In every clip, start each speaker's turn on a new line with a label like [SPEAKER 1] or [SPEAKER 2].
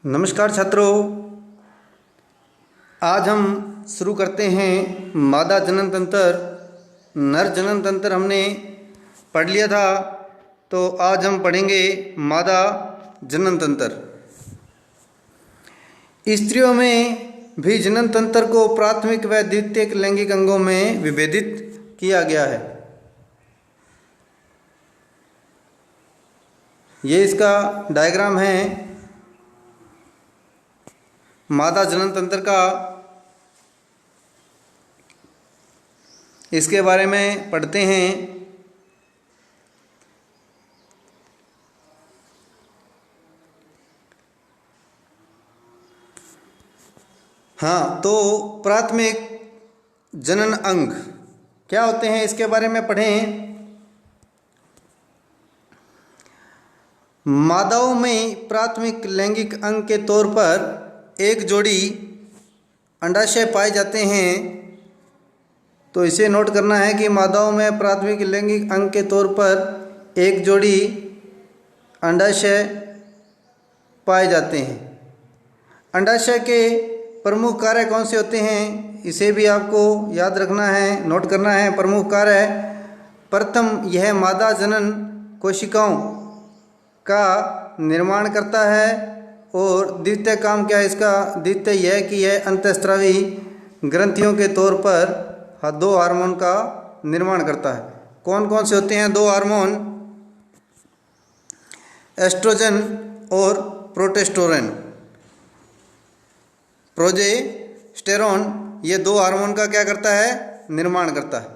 [SPEAKER 1] नमस्कार छात्रों, आज हम शुरू करते हैं मादा जनन तंत्र। नर जनन तंत्र हमने पढ़ लिया था, तो आज हम पढ़ेंगे मादा जनन तंत्र। स्त्रियों में भी जनन तंत्र को प्राथमिक व द्वितीयक लैंगिक अंगों में विभेदित किया गया है। ये इसका डायग्राम है मादा जनन तंत्र का। इसके बारे में पढ़ते हैं। हाँ, तो प्राथमिक जनन अंग क्या होते हैं इसके बारे में पढ़ें। मादाओं में प्राथमिक लैंगिक अंग के तौर पर एक जोड़ी अंडाशय पाए जाते हैं। तो इसे नोट करना है कि मादाओं में प्राथमिक लैंगिक अंग के तौर पर एक जोड़ी अंडाशय पाए जाते हैं। अंडाशय के प्रमुख कार्य कौन से होते हैं, इसे भी आपको याद रखना है, नोट करना है। प्रमुख कार्य, प्रथम यह मादा जनन कोशिकाओं का निर्माण करता है, और द्वितीय काम क्या है इसका, द्वितीय यह कि यह अंतःस्रावी ग्रंथियों के तौर पर दो हार्मोन का निर्माण करता है। कौन कौन से होते हैं दो हार्मोन, एस्ट्रोजन और प्रोटेस्टेरोन, प्रोजेस्टेरोन। ये दो हार्मोन का क्या करता है, निर्माण करता है।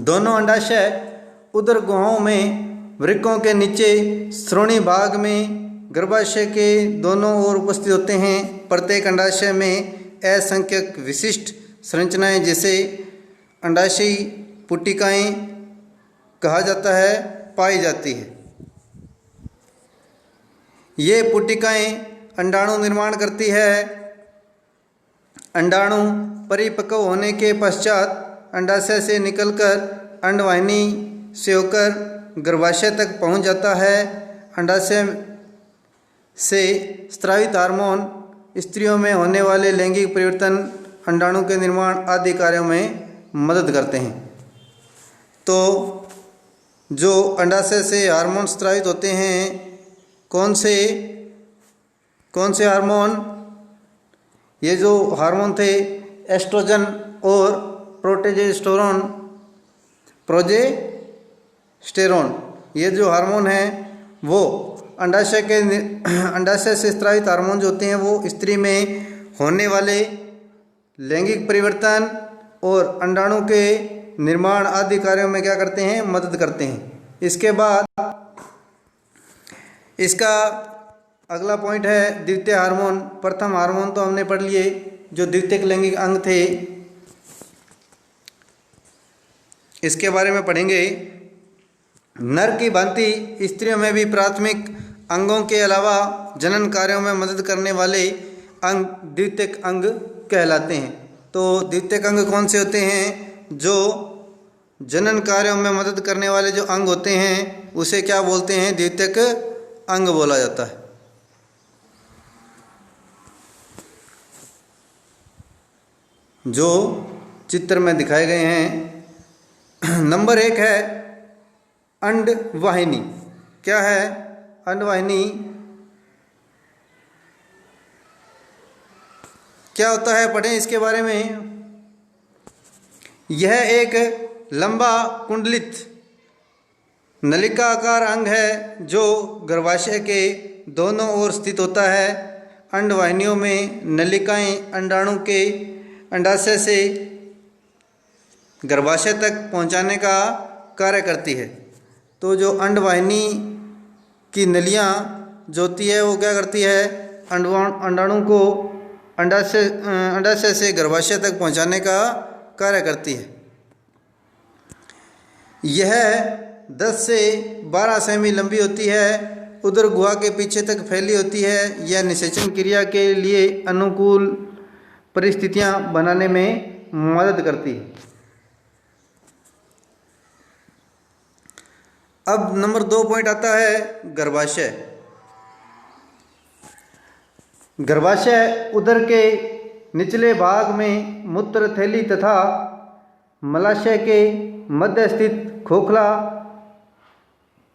[SPEAKER 1] दोनों अंडाशय उदर गुहाओं में वृक्कों के नीचे श्रोणि भाग में गर्भाशय के दोनों ओर उपस्थित होते हैं। प्रत्येक अंडाशय में असंख्यक विशिष्ट संरचनाएं, जिसे अंडाशयी पुटिकाएं कहा जाता है, पाई जाती है। ये पुटिकाएं अंडाणु निर्माण करती है। अंडाणु परिपक्व होने के पश्चात अंडाशय से निकलकर अंडवाहिनी से होकर गर्भाशय तक पहुंच जाता है। अंडाशय से स्रावित हार्मोन स्त्रियों में होने वाले लैंगिक परिवर्तन, अंडाणु के निर्माण आदि कार्यों में मदद करते हैं। तो जो अंडाशय से हार्मोन स्रावित होते हैं, कौन से हार्मोन, ये जो हार्मोन थे एस्ट्रोजन और प्रोजेस्टेरोन, ये जो हार्मोन हैं वो अंडाशय से स्रावित हार्मोन जो होते हैं वो स्त्री में होने वाले लैंगिक परिवर्तन और अंडाणु के निर्माण आदि कार्यों में क्या करते हैं, मदद करते हैं। इसके बाद इसका अगला पॉइंट है द्वितीय हार्मोन। प्रथम हार्मोन तो हमने पढ़ लिए, जो द्वितीयक लैंगिक अंग थे, इसके बारे में पढ़ेंगे। नर की भांति स्त्रियों में भी प्राथमिक अंगों के अलावा जनन कार्यों में मदद करने वाले अंग द्वितीयक अंग कहलाते हैं। तो द्वितीयक अंग कौन से होते हैं, जो जनन कार्यों में मदद करने वाले जो अंग होते हैं उसे क्या बोलते हैं, द्वितीयक अंग बोला जाता है। जो चित्र में दिखाए गए हैं। नंबर 1 है अंडवाहिनी। क्या है अंडवाहिनी, क्या होता है, पढ़ें इसके बारे में। यह एक लंबा कुंडलित नलिका आकार अंग है जो गर्भाशय के दोनों ओर स्थित होता है। अंडवाहिनियों में नलिकाएं अंडाणु के अंडाशय से गर्भाशय तक पहुंचाने का कार्य करती है। तो जो अंडवाहिनी की नलियां जो होती है वो क्या करती है, अंडाणु को अंडाशय से गर्भाशय तक पहुंचाने का कार्य करती है। यह 10 से 12 सेमी लंबी होती है, उदर गुहा के पीछे तक फैली होती है। यह निषेचन क्रिया के लिए अनुकूल परिस्थितियां बनाने में मदद करती है। अब नंबर 2 पॉइंट आता है गर्भाशय। गर्भाशय उदर के निचले भाग में मूत्र थैली तथा मलाशय के मध्य स्थित खोखला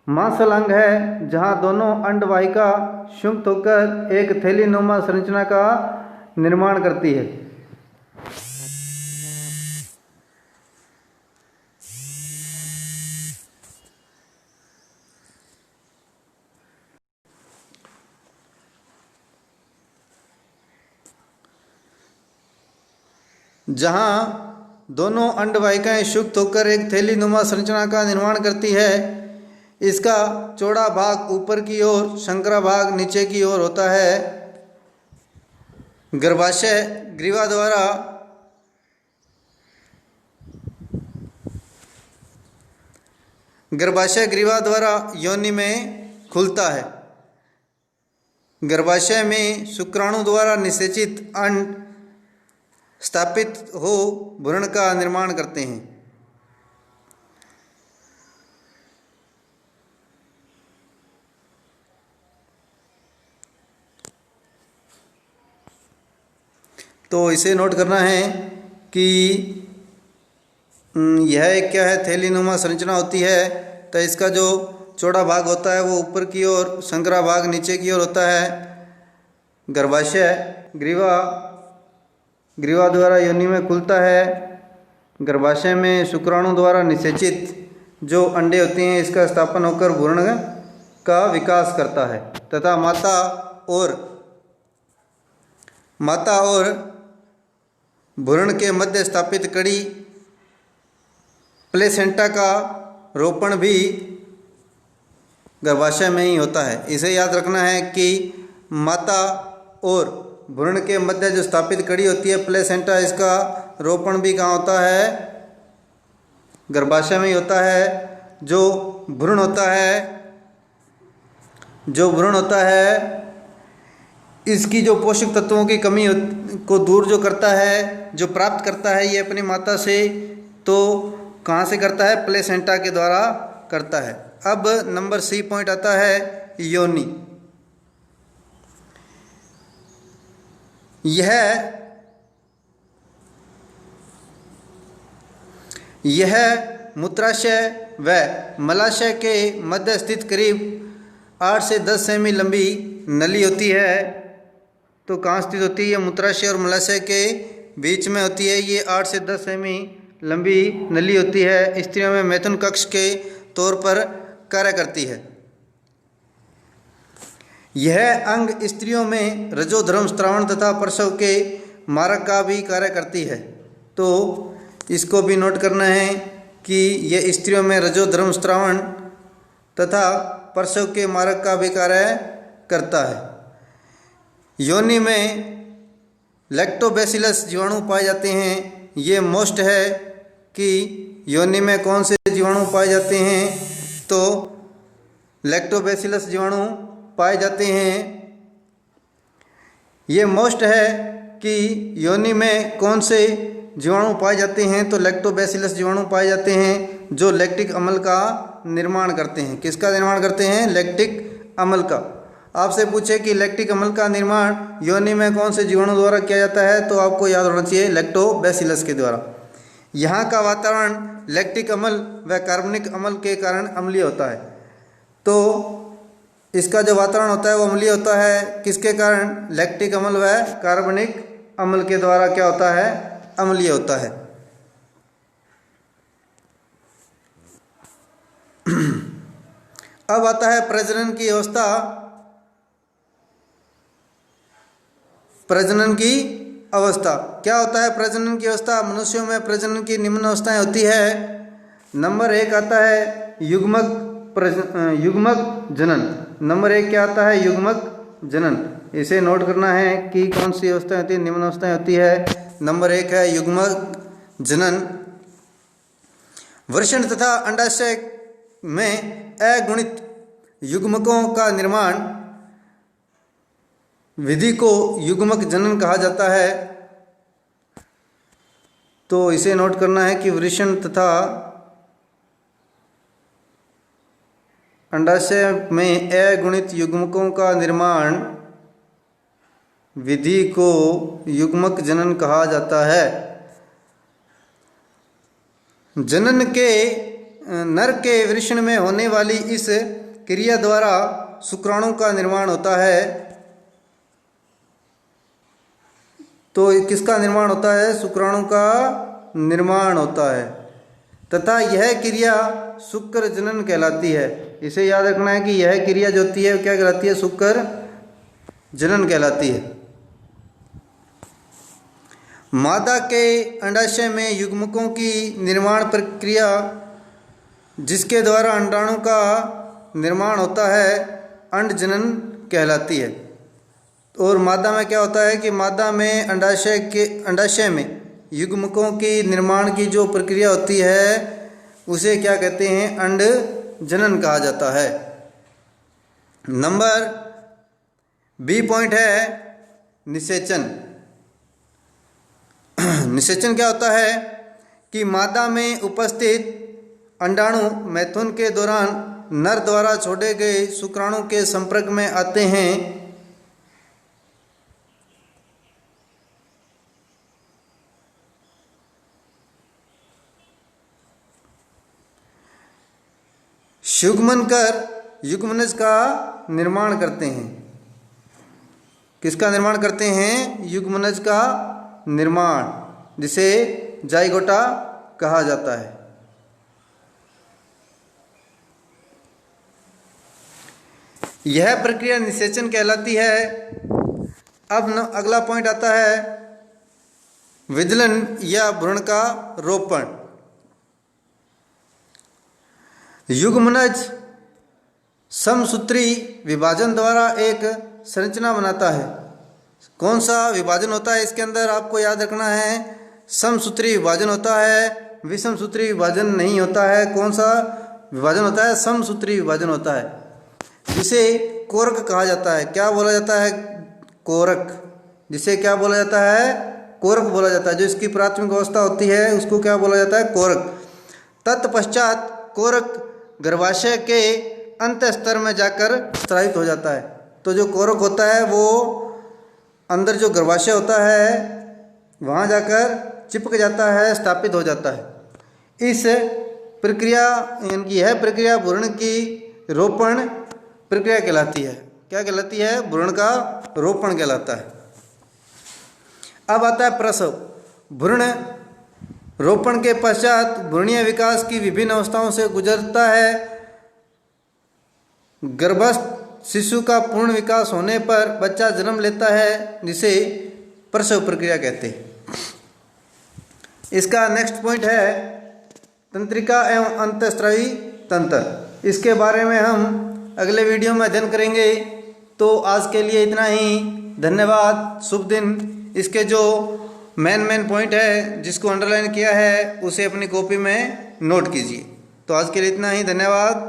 [SPEAKER 1] मांसल अंग है, जहां दोनों अंडवाहिका संयुक्त होकर एक थैलीनुमा संरचना का निर्माण करती है। जहां दोनों अंडवाहिकाएं संयुक्त होकर एक थैलीनुमा संरचना का निर्माण करती है। इसका चौड़ा भाग ऊपर की ओर, संकरा भाग नीचे की ओर होता है। गर्भाशय ग्रीवा द्वारा योनि में खुलता है। गर्भाशय में शुक्राणु द्वारा निषेचित अंड स्थापित हो भ्रूण का निर्माण करते हैं। तो इसे नोट करना है कि यह एक क्या है, थैलीनुमा संरचना होती है। तो इसका जो चौड़ा भाग होता है वो ऊपर की ओर, संकरा भाग नीचे की ओर होता है। गर्भाशय ग्रीवा द्वारा योनि में खुलता है। गर्भाशय में शुक्राणु द्वारा निषेचित जो अंडे होते हैं, इसका स्थापन होकर भ्रूण का विकास करता है तथा माता और भ्रूण के मध्य स्थापित कड़ी प्लेसेंटा का रोपण भी गर्भाशय में ही होता है। इसे याद रखना है कि माता और भ्रूण के मध्य जो स्थापित कड़ी होती है प्लेसेंटा, इसका रोपण भी कहाँ होता है? गर्भाशय में ही होता है। जो भ्रूण होता है इसकी जो पोषक तत्वों की कमी को दूर जो करता है, जो प्राप्त करता है ये अपनी माता से, तो कहाँ से करता है? प्लेसेंटा के द्वारा करता है। अब नंबर सी पॉइंट आता है योनि। यह मूत्राशय व मलाशय के मध्य स्थित करीब 8 से 10 सेमी लंबी नली होती है। तो कहाँ स्थित होती है? ये मूत्राशय और मलाशय के बीच में होती है। ये 8 से 10 सेमी लंबी नली होती है। स्त्रियों में मैथुन कक्ष के तौर पर कार्य करती है। यह अंग स्त्रियों में रजोधर्म स्त्रावण तथा प्रसव के मारक का भी कार्य करती है। तो इसको भी नोट करना है कि यह स्त्रियों में रजोधर्म स्त्रावण तथा प्रसव के मारक का भी कार्य करता है। योनि में लैक्टोबैसिलस जीवाणु पाए जाते हैं। ये मोस्ट है कि योनि में कौन से जीवाणु पाए जाते हैं? तो लैक्टोबैसिलस जीवाणु पाए जाते हैं। ये मोस्ट है कि योनि में कौन से जीवाणु पाए जाते हैं? तो लैक्टोबैसिलस जीवाणु पाए जाते हैं जो लैक्टिक अम्ल का निर्माण करते हैं। किसका निर्माण करते हैं? लैक्टिक अम्ल का। आपसे पूछे कि लैक्टिक अम्ल का निर्माण योनि में कौन से जीवाणु द्वारा किया जाता है, तो आपको याद होना चाहिए लैक्टोबैसिलस के द्वारा। यहाँ का वातावरण लैक्टिक अम्ल व कार्बनिक अम्ल के कारण अम्लीय होता है। तो इसका जो वातावरण होता है वो अम्लीय होता है। किसके कारण? लैक्टिक अम्ल व कार्बनिक अम्ल के द्वारा क्या होता है? अम्लीय होता है। अब आता है प्रजनन की अवस्था। प्रजनन की अवस्था क्या होता है? प्रजनन की अवस्था मनुष्यों में प्रजनन की निम्न अवस्थाएं होती है। नंबर 1 आता है युग्मक जनन। नंबर 1 क्या आता है? युग्मक जनन। इसे नोट करना है कि कौन सी अवस्थाएं होती है, निम्न अवस्थाएं होती है। नंबर 1 है युग्मक जनन। वृषण तथा अंडाशय में अगुणित युग्मकों का निर्माण विधि को युग्मक जनन कहा जाता है। तो इसे नोट करना है कि वृषण तथा अंडाशय में अगुणित युग्मकों का निर्माण विधि को युग्मक जनन कहा जाता है। जनन के नर के वृषण में होने वाली इस क्रिया द्वारा शुक्राणु का निर्माण होता है। तो किसका निर्माण होता है? शुक्राणु का निर्माण होता है तथा यह क्रिया शुक्र जनन कहलाती है। इसे याद रखना है कि यह क्रिया जो होती है क्या कहलाती है? शुक्र जनन कहलाती है। मादा के अंडाशय में युग्मकों की निर्माण प्रक्रिया जिसके द्वारा अंडाणु का निर्माण होता है अंड जनन कहलाती है। और मादा में क्या होता है कि मादा में अंडाशय में युग्मकों की निर्माण की जो प्रक्रिया होती है उसे क्या कहते हैं? अंड जनन कहा जाता है। नंबर बी पॉइंट है निषेचन। निषेचन क्या होता है कि मादा में उपस्थित अंडाणु मैथुन के दौरान नर द्वारा छोड़े गए शुक्राणु के संपर्क में आते हैं। युग्मन कर युग्मनज का निर्माण करते हैं। किसका निर्माण करते हैं? युग्मनज का निर्माण, जिसे जाइगोटा कहा जाता है। यह प्रक्रिया निषेचन कहलाती है। अब अगला पॉइंट आता है विदलन या भ्रूण का रोपण। युग्मनज समसूत्री विभाजन द्वारा एक संरचना बनाता है। कौन सा विभाजन होता है इसके अंदर? आपको याद रखना है समसूत्री विभाजन होता है, विषमसूत्री विभाजन नहीं होता है। कौन सा विभाजन होता है? समसूत्री विभाजन होता है, जिसे कोरक कहा जाता है। क्या बोला जाता है? कोरक। जिसे क्या बोला जाता है? कोरक बोला जाता है। जो इसकी प्राथमिक अवस्था होती है उसको क्या बोला जाता है? कोरक। तत्पश्चात कोरक गर्भाशय के अंत स्तर में जाकर स्रावित हो जाता है। तो जो कोरक होता है वो अंदर जो गर्भाशय होता है वहाँ जाकर चिपक जाता है, स्थापित हो जाता है। इस प्रक्रिया यह प्रक्रिया भ्रूण की रोपण प्रक्रिया कहलाती है। क्या कहलाती है? भ्रूण का रोपण कहलाता है। अब आता है प्रसव। भ्रूण रोपण के पश्चात भ्रूणीय विकास की विभिन्न अवस्थाओं से गुजरता है। गर्भस्थ शिशु का पूर्ण विकास होने पर बच्चा जन्म लेता है, जिसे प्रसव प्रक्रिया कहते हैं। इसका नेक्स्ट पॉइंट है तंत्रिका एवं अंतःस्रावी तंत्र। इसके बारे में हम अगले वीडियो में अध्ययन करेंगे। तो आज के लिए इतना ही। धन्यवाद, शुभ दिन। इसके जो मेन पॉइंट है जिसको अंडरलाइन किया है उसे अपनी कॉपी में नोट कीजिए। तो आज के लिए इतना ही। धन्यवाद।